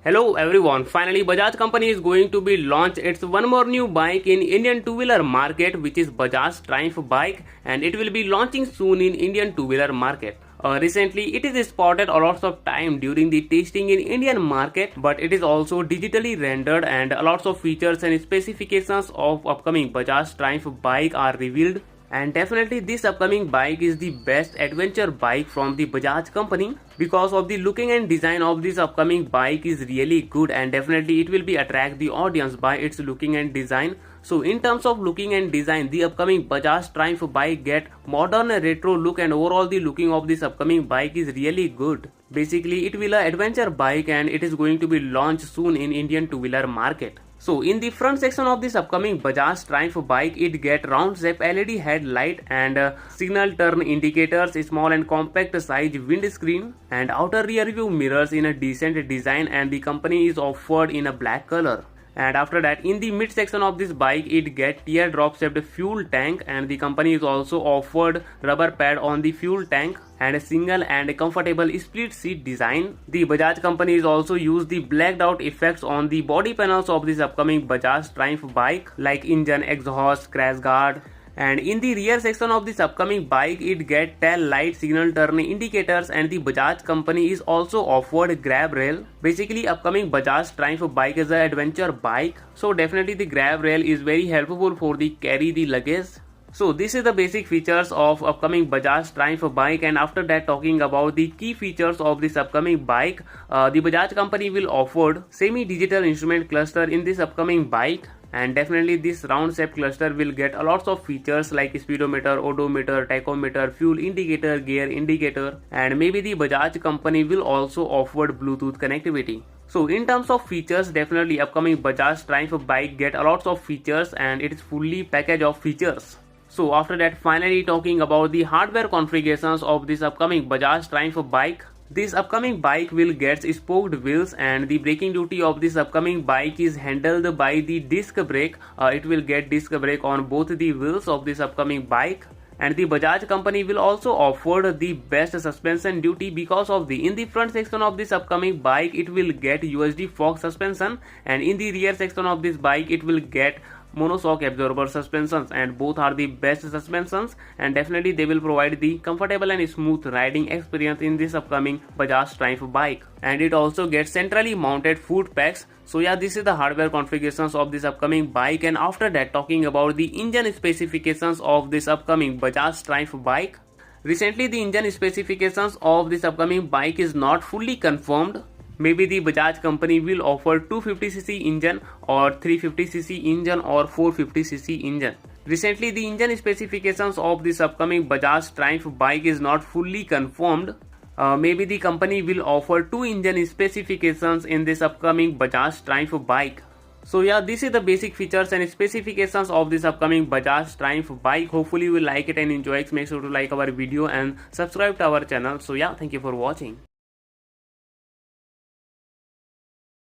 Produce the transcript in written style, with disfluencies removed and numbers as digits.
Hello everyone, finally Bajaj company is going to be launch its one more new bike in Indian two-wheeler market, which is Bajaj Triumph bike, and it will be launching soon in Indian two-wheeler market. Recently it is spotted a lot of time during the testing in Indian market, but it is also digitally rendered and a lots of features and specifications of upcoming Bajaj Triumph bike are revealed. And definitely this upcoming bike is the best adventure bike from the Bajaj company, because of the looking and design of this upcoming bike is really good, and definitely it will be attract the audience by its looking and design. So in terms of looking and design, the upcoming Bajaj Triumph bike get modern retro look, and overall the looking of this upcoming bike is really good. Basically it will a adventure bike and it is going to be launched soon in Indian two-wheeler market. So in the front section of this upcoming Bajaj Triumph bike, it get round shape LED headlight and signal turn indicators, small and compact size windscreen, and outer rear view mirrors in a decent design, and the company is offered in a black color. And after that, in the mid section of this bike, it get teardrop shaped fuel tank, and the company is also offered rubber pad on the fuel tank and a single and comfortable split seat design. The Bajaj company is also used the blacked out effects on the body panels of this upcoming Bajaj Triumph bike, like engine, exhaust, crash guard. And in the rear section of this upcoming bike, it get tail light, signal turn indicators, and the Bajaj company is also offered grab rail. Basically upcoming Bajaj Triumph bike is an adventure bike, so definitely the grab rail is very helpful for the carry the luggage. So this is the basic features of upcoming Bajaj Triumph bike, and after that, talking about the key features of this upcoming bike, the Bajaj company will offer semi-digital instrument cluster in this upcoming bike. And definitely this round shape cluster will get a lots of features like speedometer, odometer, tachometer, fuel indicator, gear indicator, and maybe the Bajaj company will also offer Bluetooth connectivity. So in terms of features, definitely upcoming Bajaj Triumph bike get a lots of features and it is fully package of features. So after that, finally talking about the hardware configurations of this upcoming Bajaj Triumph bike. This upcoming bike will get spoked wheels, and the braking duty of this upcoming bike is handled by the disc brake. It will get disc brake on both the wheels of this upcoming bike. And the Bajaj company will also offer the best suspension duty, because of the in the front section of this upcoming bike it will get USD Fox suspension, and in the rear section of this bike it will get monoshock absorber suspensions, and both are the best suspensions, and definitely they will provide the comfortable and smooth riding experience in this upcoming Bajaj Triumph bike. And it also gets centrally mounted foot pegs. So yeah, this is the hardware configurations of this upcoming bike. And after that, talking about the engine specifications of this upcoming Bajaj Triumph bike. Recently the engine specifications of this upcoming bike is not fully confirmed. Maybe the Bajaj company will offer 250cc engine or 350cc engine or 450cc engine. Recently the engine specifications of this upcoming Bajaj Triumph bike is not fully confirmed. Maybe the company will offer 2 engine specifications in this upcoming Bajaj Triumph bike. So yeah, this is the basic features and specifications of this upcoming Bajaj Triumph bike. Hopefully you will like it and enjoy it. Make sure to like our video and subscribe to our channel. So yeah, thank you for watching.